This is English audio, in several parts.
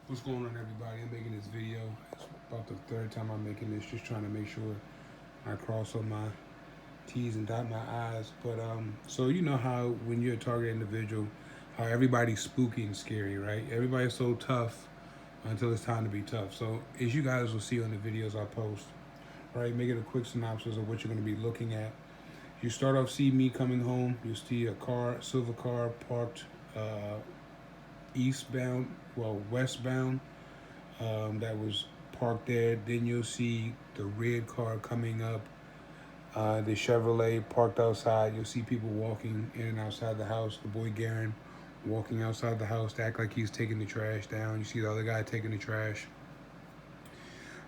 What's going on, everybody? I'm making this video. It's about the third time I'm making this, just trying to make sure I cross all my T's and dot my I's. But so you know how when you're a target individual, how everybody's spooky and scary, right? Everybody's so tough until it's time to be tough. So as you guys will see on the videos I post, right, making a quick synopsis of what you're going to be looking at. You start off, see me coming home. You see a car, silver car, parked eastbound, well westbound, that was parked there. Then you'll see the red car coming up, the Chevrolet parked outside. You'll see people walking in and outside the house. The boy Garen walking outside the house to act like he's taking the trash down. You see the other guy taking the trash.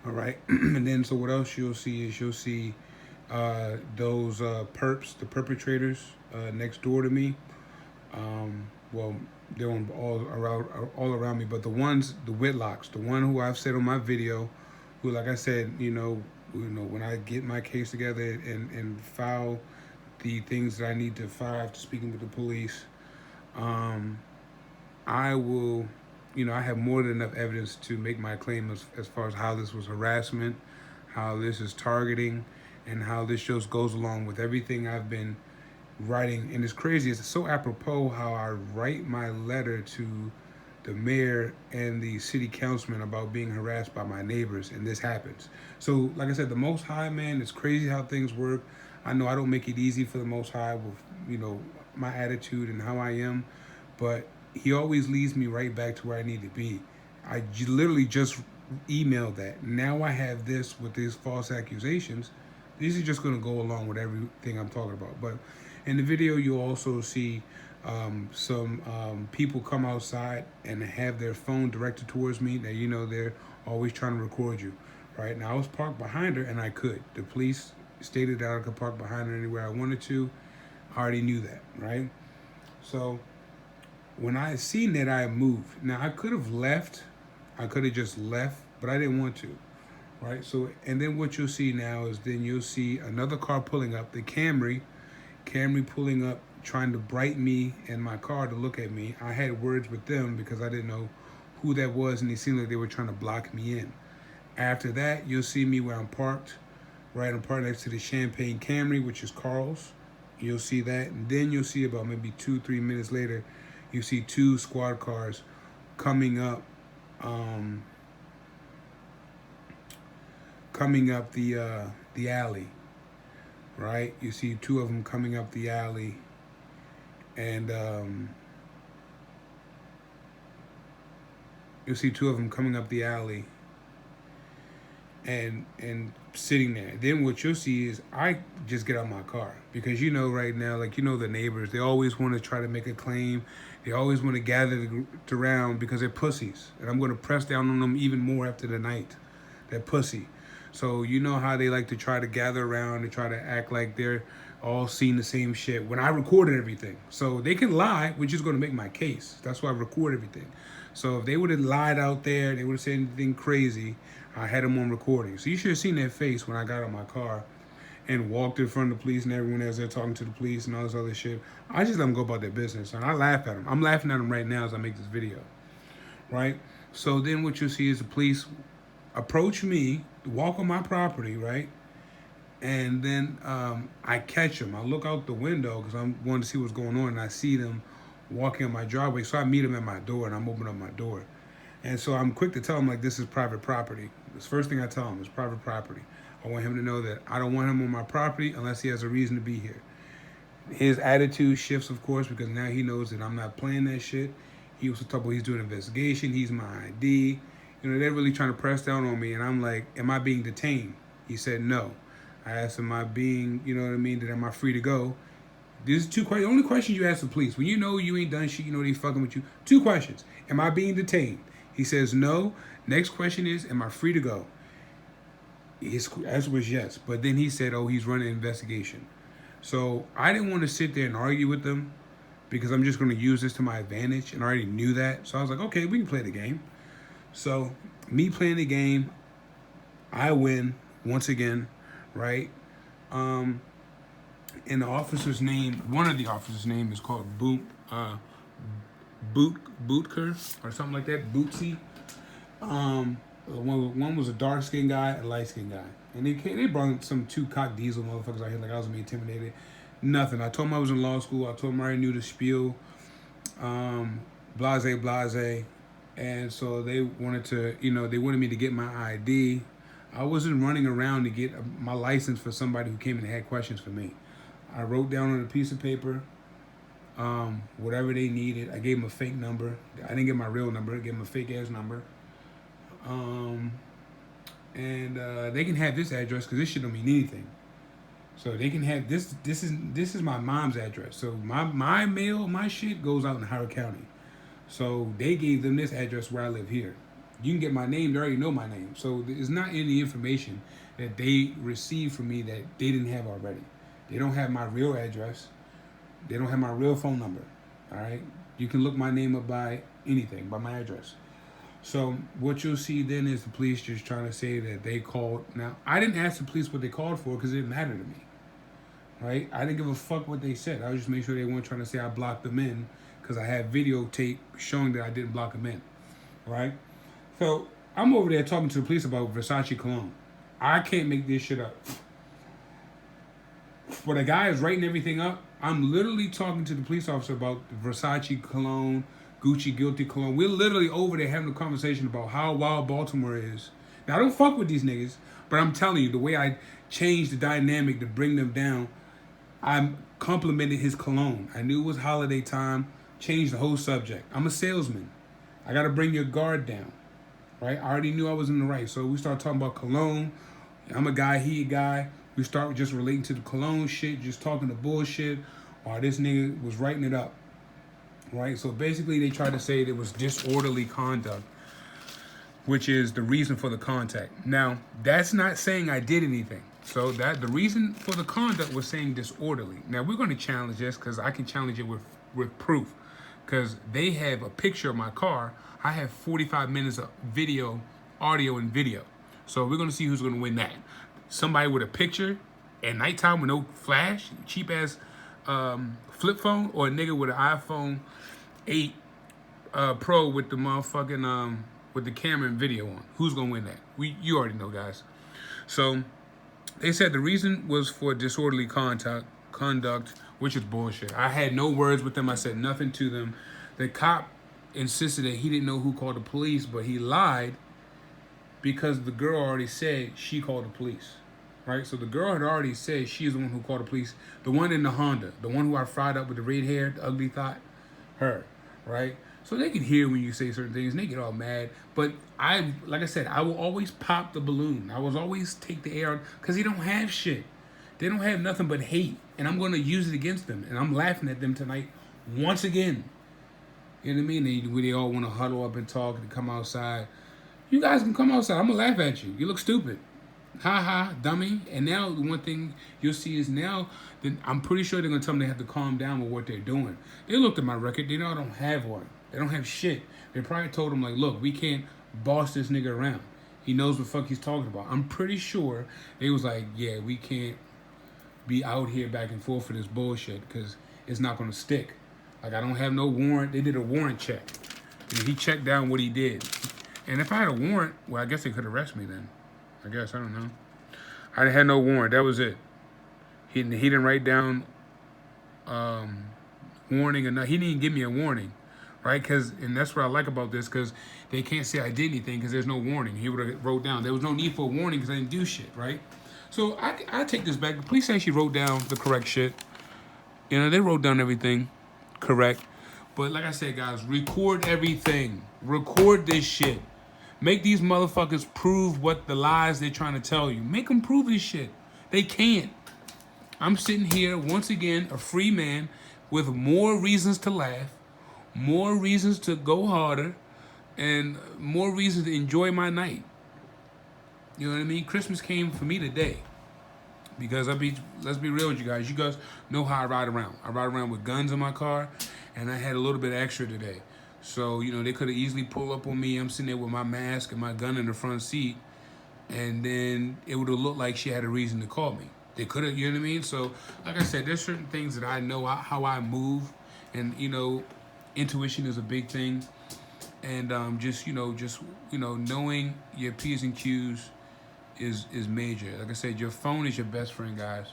All right, and then so what else you'll see is you'll see those perps, the perpetrators next door to me. Well, they're on all around me, but the ones, the Whitlocks, the one who I've said on my video, who, like I said, when I get my case together and file the things that I need to file after speaking with the police, I will, I have more than enough evidence to make my claim as far as how this was harassment, how this is targeting, and how this just goes along with everything I've been writing. And it's crazy, it's so apropos how I write my letter to the mayor and the city councilman about being harassed by my neighbors, and this happens. So like I said, the Most High, man, it's crazy how things work. I know I don't make it easy for the Most High with my attitude and how I am, but he always leads me right back to where I need to be. I literally just emailed that. Now I have this with these false accusations. These are just going to go along with everything I'm talking about. But in the video, you'll also see some people come outside and have their phone directed towards me. Now, they're always trying to record you. Right now, I was parked behind her, and I could. The police stated that I could park behind her anywhere I wanted to. I already knew that, right? So when I seen that, I moved. Now, I could have left. I could have just left, but I didn't want to, right? So, and then what you'll see now is then you'll see another car pulling up, the Camry pulling up, trying to bright me and my car to look at me. I had words with them because I didn't know who that was, and it seemed like they were trying to block me in. After that, you'll see me where I'm parked, right? I'm parked next to the Champagne Camry, which is Carl's. You'll see that, and then you'll see about maybe 2-3 minutes later, you see two squad cars coming up, the alley, right? You see two of them coming up the alley, and you'll see two of them coming up the alley and sitting there. Then what you'll see is I just get out my car because right now, like the neighbors, they always want to try to make a claim. They always want to gather around because they're pussies, and I'm going to press down on them even more after the night. They're pussy. So you know how they like to try to gather around and try to act like they're all seeing the same shit when I recorded everything. So they can lie, which is going to make my case. That's why I record everything. So if they would have lied out there, they would have said anything crazy, I had them on recording. So you should have seen their face when I got out my car and walked in front of the police and everyone as they're talking to the police and all this other shit. I just let them go about their business, and I laugh at them. I'm laughing at them right now as I make this video, right? So then what you'll see is the police approach me, walk on my property, right? And then I catch them. I look out the window because I'm wanting to see what's going on, and I see them walking on my driveway. So I meet them at my door, and I'm opening up my door. And so I'm quick to tell him, like, this is private property. This first thing I tell him is private property. I want him to know that I don't want him on my property unless he has a reason to be here. His attitude shifts, of course, because now he knows that I'm not playing that shit. He was talking about he's doing an investigation. He's my ID. They're really trying to press down on me. And I'm like, am I being detained? He said no. I asked him, am I being, that am I free to go? These are two questions. The only question you ask the police when you ain't done shit, they fucking with you. Two questions. Am I being detained? He says no. Next question is, am I free to go? His answer was yes. But then he said, oh, he's running an investigation. So I didn't want to sit there and argue with them because I'm just going to use this to my advantage. And I already knew that. So I was like, okay, we can play the game. So me playing the game, I win once again, right? And the officer's name, one of the officers' name is called Bootker or something like that, Bootsy. One was a dark skinned guy, a light skinned guy, and they brought some two cock diesel motherfuckers out here like I was gonna be intimidated. Nothing. I told them I was in law school. I told them I already knew the spiel. Blase, blase, and so they wanted to, they wanted me to get my ID. I wasn't running around to get my license for somebody who came and had questions for me. I wrote down on a piece of paper whatever they needed. I gave them a fake number. I didn't give my real number. I gave them a fake ass number. And they can have this address because this shit don't mean anything. So they can have this. This is my mom's address. So my mail, my shit goes out in Howard County. So they gave them this address where I live here. You can get my name. They already know my name. So there's not any information that they received from me that they didn't have already. They don't have my real address. They don't have my real phone number. All right. You can look my name up by anything, by my address. So what you'll see then is the police just trying to say that they called. Now, I didn't ask the police what they called for because it didn't matter to me. Right? I didn't give a fuck what they said. I was just making sure they weren't trying to say I blocked them in because I had videotape showing that I didn't block them in. Right? So I'm over there talking to the police about Versace cologne. I can't make this shit up. When a guy is writing everything up, I'm literally talking to the police officer about Versace cologne, Gucci guilty cologne. We're literally over there having a conversation about how wild Baltimore is. Now, I don't fuck with these niggas, but I'm telling you, the way I changed the dynamic to bring them down, I complimented his cologne. I knew it was holiday time, changed the whole subject. I'm a salesman. I got to bring your guard down, right? I already knew I was in the right. So we start talking about cologne. I'm a guy, he a guy. We start just relating to the cologne shit, just talking the bullshit, while this nigga was writing it up. Right? So basically they tried to say it was disorderly conduct, which is the reason for the contact. Now, that's not saying I did anything. So that the reason for the conduct was saying disorderly. Now, we're going to challenge this because I can challenge it with proof. Because they have a picture of my car. I have 45 minutes of video, audio, and video. So we're going to see who's going to win that. Somebody with a picture at nighttime with no flash, cheap ass flip phone, or a nigga with an iPhone 8 Pro with the motherfucking with the camera and video on. Who's gonna win that? You already know, guys. So they said the reason was for disorderly conduct, which is bullshit. I had no words with them. I said nothing to them. The cop insisted that he didn't know who called the police, but he lied because the girl already said she called the police. Right? So the girl had already said she's the one who called the police. The one in the Honda. The one who I fried up with the red hair, the ugly thought. Her. Right? So they can hear when you say certain things and they get all mad. But like I said, I will always pop the balloon. I will always take the air because they don't have shit. They don't have nothing but hate. And I'm going to use it against them. And I'm laughing at them tonight once again. You know what I mean? They all want to huddle up and talk and come outside. You guys can come outside. I'm going to laugh at you. You look stupid. Ha ha, dummy. And now the one thing you'll see is now that I'm pretty sure they're going to tell me they have to calm down with what they're doing. They looked at my record. They know I don't have one. They don't have shit. They probably told him, like, look, we can't boss this nigga around. He knows what the fuck he's talking about. I'm pretty sure they was like, yeah, we can't be out here back and forth for this bullshit because it's not going to stick. Like, I don't have no warrant. They did a warrant check. And he checked down what he did. And if I had a warrant, well, I guess they could arrest me then. I guess, I don't know. I had no warrant. That was it. He didn't write down warning or nothing. He didn't even give me a warning, right? And that's what I like about this, because they can't say I did anything because there's no warning. He would have wrote down. There was no need for a warning because I didn't do shit, right? So I take this back. The police actually wrote down the correct shit. You know, they wrote down everything correct. But like I said, guys, record everything. Record this shit. Make these motherfuckers prove what the lies they're trying to tell you. Make them prove this shit. They can't. I'm sitting here, once again, a free man with more reasons to laugh, more reasons to go harder, and more reasons to enjoy my night. You know what I mean? Christmas came for me today. Because let's be real with you guys. You guys know how I ride around. I ride around with guns in my car, and I had a little bit extra today. So, you know, they could have easily pulled up on me. I'm sitting there with my mask and my gun in the front seat. And then it would have looked like she had a reason to call me. They could have, you know what I mean? So, like I said, there's certain things that I know how I move. And, you know, intuition is a big thing. And knowing your P's and Q's is major. Like I said, your phone is your best friend, guys.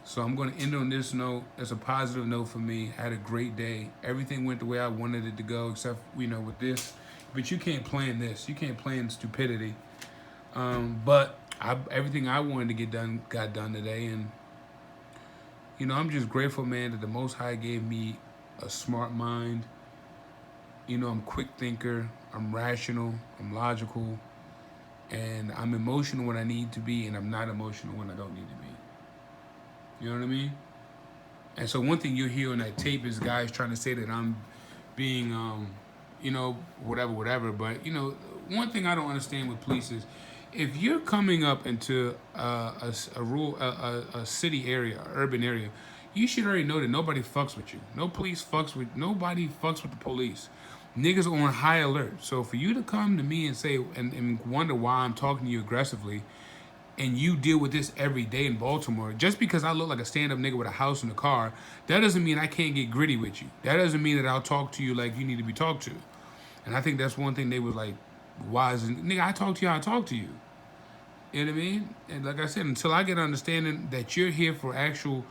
So I'm going to end on this note. It's a positive note for me. I had a great day. Everything went the way I wanted it to go, except with this. But you can't plan this. You can't plan stupidity. But everything I wanted to get done got done today, and I'm just grateful, man, that the Most High gave me a smart mind. I'm a quick thinker. I'm rational. I'm logical, and I'm emotional when I need to be, and I'm not emotional when I don't need to be. You know what I mean? And so one thing you'll hear on that tape is guys trying to say that I'm being, whatever. But one thing I don't understand with police is, if you're coming up into a city area, urban area, you should already know that nobody fucks with you. Nobody fucks with the police. Niggas are on high alert. So for you to come to me and say and wonder why I'm talking to you aggressively, and you deal with this every day in Baltimore, just because I look like a stand-up nigga with a house and a car, that doesn't mean I can't get gritty with you. That doesn't mean that I'll talk to you like you need to be talked to. And I think that's one thing they was like, wise. Nigga, I talk to you how I talk to you. You know what I mean? And like I said, until I get understanding that you're here for actual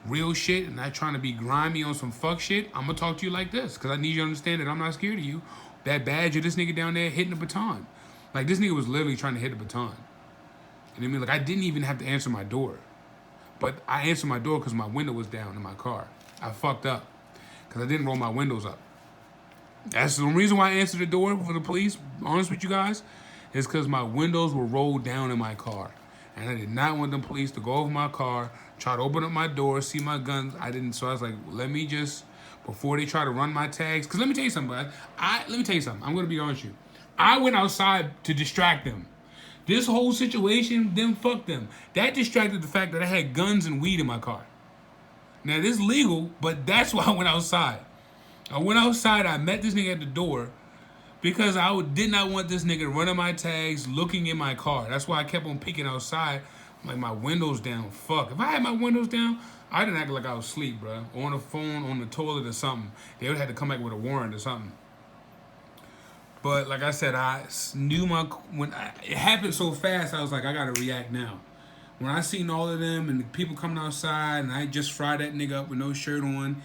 real shit and not trying to be grimy on some fuck shit, I'm going to talk to you like this. Because I need you to understand that I'm not scared of you. That badge of this nigga down there hitting the baton. Like, this nigga was literally trying to hit the baton. You know what I mean? Like, I didn't even have to answer my door. But I answered my door because my window was down in my car. I fucked up because I didn't roll my windows up. That's the reason why I answered the door for the police, honest with you guys, is because my windows were rolled down in my car. And I did not want the police to go over my car, try to open up my door, see my guns. I didn't. So I was like, let me just, before they try to run my tags, because let me tell you something, bud. Let me tell you something. I'm going to be honest with you. I went outside to distract them. This whole situation, them fuck them. That distracted the fact that I had guns and weed in my car. Now, this is legal, but that's why I went outside. I went outside, I met this nigga at the door because I did not want this nigga running my tags, looking in my car. That's why I kept on peeking outside, like my windows down. Fuck. If I had my windows down, I didn't act like I was asleep, bro. On the phone, on the toilet or something. They would have to come back with a warrant or something. But like I said, I knew it happened so fast. I was like, I gotta react now. When I seen all of them and the people coming outside, and I just fried that nigga up with no shirt on,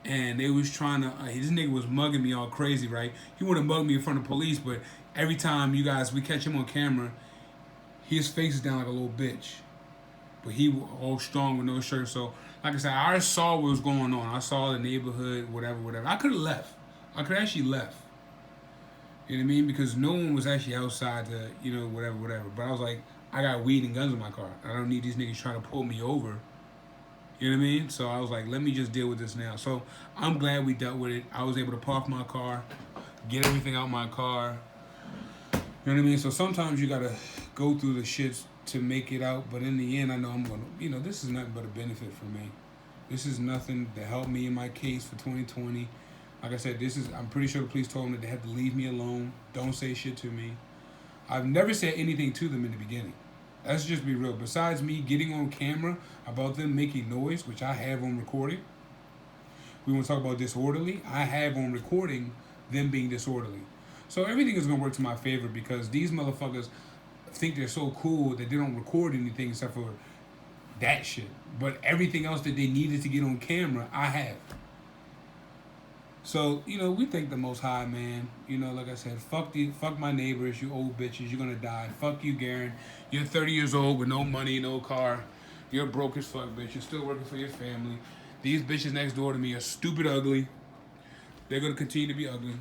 and they was trying to. This nigga was mugging me all crazy, right? He wouldn't mug me in front of police, but every time we catch him on camera, his face is down like a little bitch. But he was all strong with no shirt. So like I said, I saw what was going on. I saw the neighborhood, whatever. I could have left. I could actually left. You know what I mean? Because no one was actually outside to, whatever. But I was like, I got weed and guns in my car. I don't need these niggas trying to pull me over. You know what I mean? So I was like, let me just deal with this now. So I'm glad we dealt with it. I was able to park my car, get everything out my car. You know what I mean? So sometimes you got to go through the shits to make it out. But in the end, I know I'm going to, this is nothing but a benefit for me. This is nothing to help me in my case for 2020. Like I said, I'm pretty sure the police told them that they had to leave me alone. Don't say shit to me. I've never said anything to them in the beginning. Let's just be real. Besides me getting on camera about them making noise, which I have on recording. We want to talk about disorderly. I have on recording them being disorderly. So everything is going to work to my favor because these motherfuckers think they're so cool that they don't record anything except for that shit. But everything else that they needed to get on camera, I have. So, we thank the Most High, man. Like I said, fuck my neighbors, you old bitches, you're gonna die. Fuck you, Garen. You're 30 years old with no money, no car. You're broke as fuck, bitch. You're still working for your family. These bitches next door to me are stupid ugly. They're gonna continue to be ugly.